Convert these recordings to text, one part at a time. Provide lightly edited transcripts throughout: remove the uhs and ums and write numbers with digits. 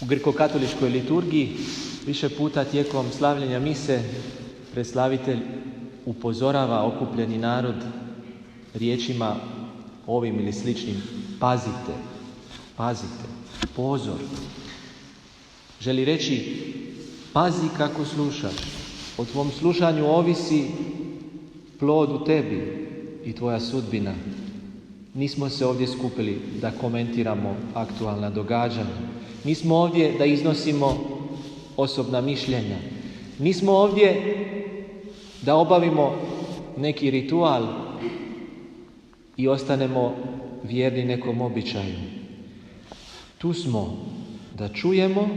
U grko-katoličkoj liturgiji više puta tijekom slavljenja mise preslavitelj upozorava okupljeni narod riječima ovim ili sličnim: pazite, pazite, pozor. Želi reći: pazi kako slušaš. O tvom slušanju ovisi plod u tebi i tvoja sudbina. Nismo se ovdje skupili da komentiramo aktualna događanja. Nismo ovdje da iznosimo osobna mišljenja. Nismo ovdje da obavimo neki ritual i ostanemo vjerni nekom običaju. Tu smo da čujemo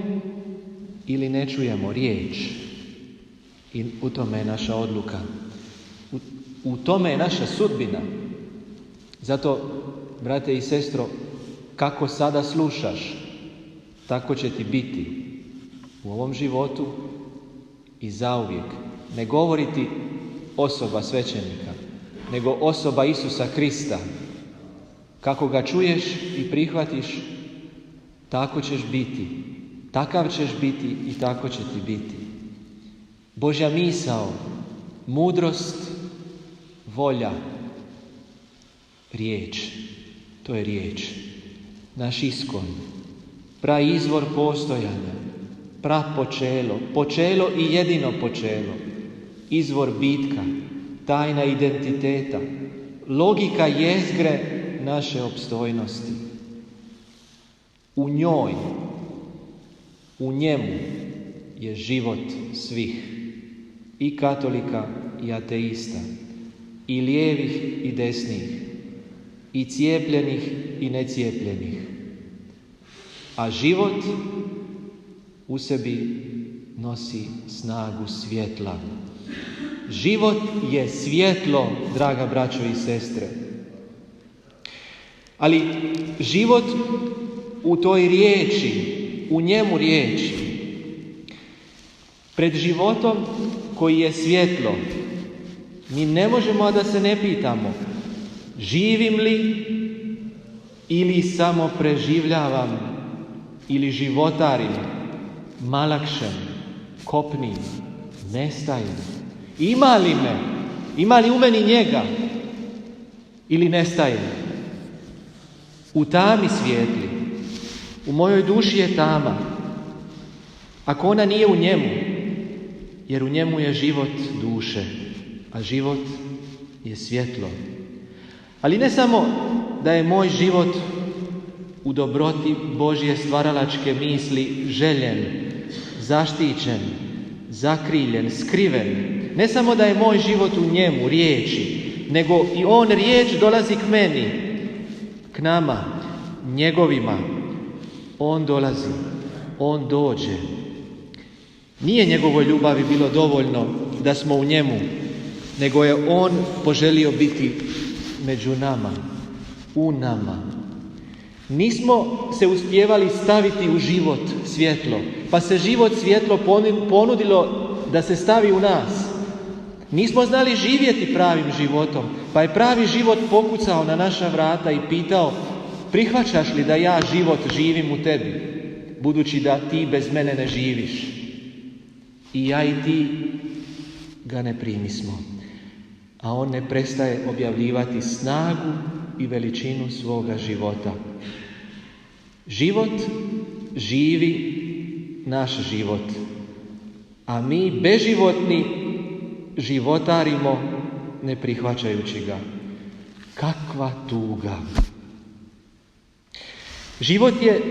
ili ne čujemo riječ. I u tome je naša odluka. U tome je naša sudbina. Zato, brate i sestro, kako sada slušaš, tako će ti biti u ovom životu i zauvijek. Ne govoriti osoba svećenika, nego osoba Isusa Krista. Kako ga čuješ i prihvatiš, tako ćeš biti. Takav ćeš biti i tako će ti biti. Božja misao, mudrost, volja, riječ. To je riječ. Naš iskon, praizvor postojanja, prapočelo, počelo i jedino počelo, izvor bitka, tajna identiteta, logika jezgre naše opstojnosti. U njoj, u njemu je život svih, i katolika i ateista, i lijevih i desnih, i cijepljenih i necijepljenih. A život u sebi nosi snagu svjetla. Život je svjetlo, draga braćo i sestre. Ali život u toj riječi, u njemu riječi. Pred životom koji je svjetlo, mi ne možemo a da se ne pitamo: živim li ili samo preživljavam, ili životarim, malakšem, kopnim, nestajem? Ima li u meni njega ili nestajem? U tami svijetli, u mojoj duši je tama, ako ona nije u njemu, jer u njemu je život duše, a život je svjetlo. Ali ne samo da je moj život u dobroti Božje stvaralačke misli željen, zaštićen, zakriljen, skriven. Ne samo da je moj život u njemu, riječi, nego i on, riječ, dolazi k meni, k nama, njegovima. On dolazi, on dođe. Nije njegovoj ljubavi bilo dovoljno da smo u njemu, nego je on poželio biti među nama, u nama. Nismo se uspijevali staviti u život svjetlo, pa se život svjetlo ponudilo da se stavi u nas. Nismo znali živjeti pravim životom, pa je pravi život pokucao na naša vrata i pitao: prihvaćaš li da ja život živim u tebi, budući da ti bez mene ne živiš? I ja i ti ga ne primismo, a on ne prestaje objavljivati snagu i veličinu svoga života. Život živi naš život, a mi beživotni životarimo ne prihvaćajući ga. Kakva tuga! Život je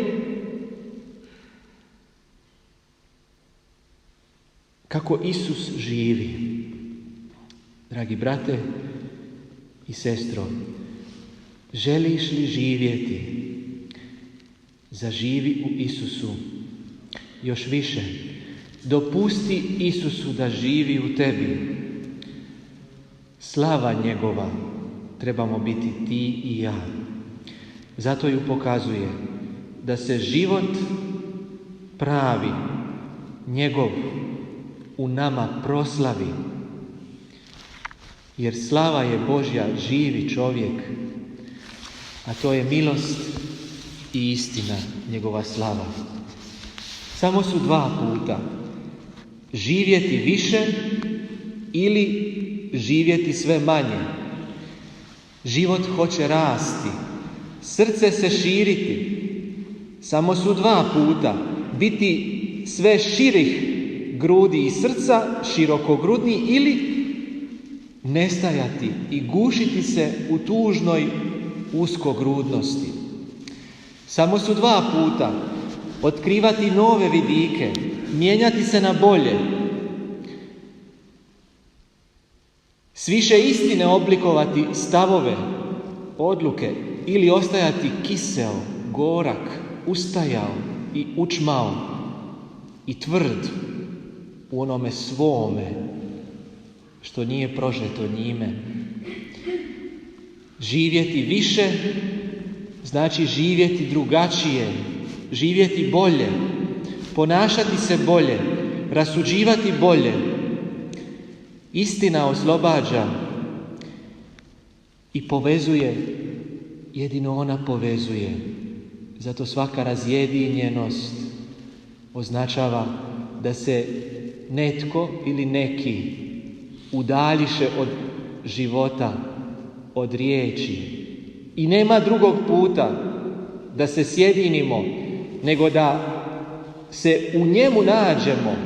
kako Isus živi. Dragi brate i sestro, želiš li živjeti? Zaživi u Isusu. Još više, dopusti Isusu da živi u tebi. Slava njegova trebamo biti ti i ja. Zato ju pokazuje da se život pravi, njegov, u nama proslavi. Jer slava je Božja, živi čovjek, a to je milost i istina, njegova slava. Samo su dva puta. Živjeti više ili živjeti sve manje. Život hoće rasti, srce se širiti. Samo su dva puta. Biti sve širih grudi i srca, širokogrudni, ili nestajati i gušiti se u tužnoj uskogrudnosti. Samo su dva puta. Otkrivati nove vidike, mijenjati se na bolje, s više istine oblikovati stavove, odluke, ili ostajati kiseo, gorak, ustajao i učmao i tvrd u onome svome što nije prožeto njime. Živjeti više znači živjeti drugačije, živjeti bolje, ponašati se bolje, rasuđivati bolje. Istina oslobađa i povezuje, jedino ona povezuje. Zato svaka razjedinjenost označava da se netko ili neki udaljiše od života, od riječi. I nema drugog puta da se sjedinimo, nego da se u njemu nađemo.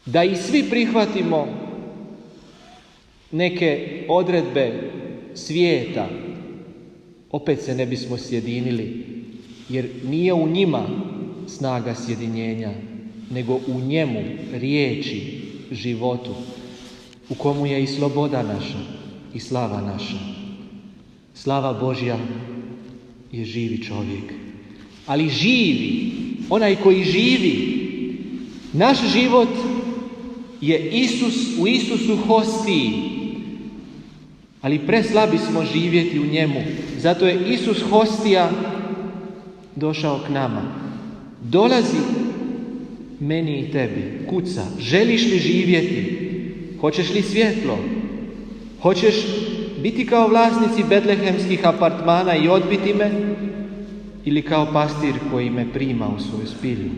Da i svi prihvatimo neke odredbe svijeta, opet se ne bismo sjedinili, jer nije u njima snaga sjedinjenja, nego u njemu, riječi, životu, u komu je i sloboda naša i slava naša. Slava Božja je živi čovjek. Ali živi, onaj koji živi, naš život je Isus, u Isusu hostiji. Ali preslabi smo živjeti u njemu. Zato je Isus hostija došao k nama. Dolazi meni i tebi, kuca. Želiš li živjeti? Hoćeš li svjetlo? Hoćeš biti kao vlasnici betlehemskih apartmana i odbiti me? Ili kao pastir koji me prima u svoju spilju?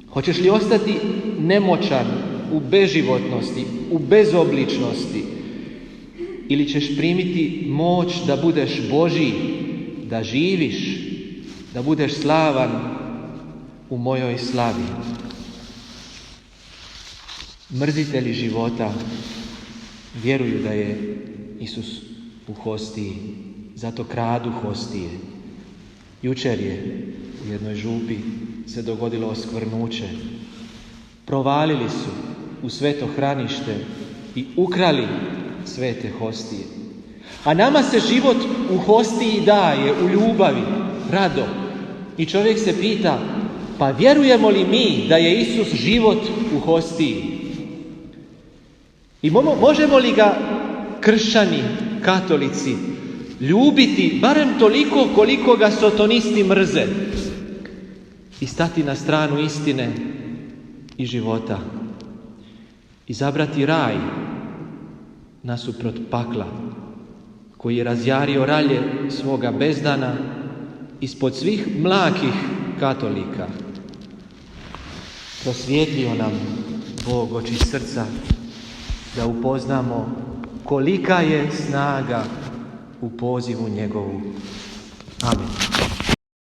Hoćeš li ostati nemoćan u beživotnosti, u bezobličnosti? Ili ćeš primiti moć da budeš Božji, da živiš, da budeš slavan u mojoj slavi? Mrzitelji života vjeruju da je Isus u hostiji, zato kradu hostije. Jučer je u jednoj župi se dogodilo oskvrnuće. Provalili su u sveto hranište i ukrali svete hostije. A nama se život u hostiji daje, u ljubavi, rado. I čovjek se pita, pa vjerujemo li mi da je Isus život u hostiji? I možemo li ga kršćani, katolici, ljubiti barem toliko koliko ga sotonisti mrze i stati na stranu istine i života, izabrati raj nasuprot pakla, koji je razjario ralje svoga bezdana ispod svih mlakih katolika. Prosvijetlio nam Bog oči srca da upoznamo kolika je snaga u pozivu njegovu. Amen.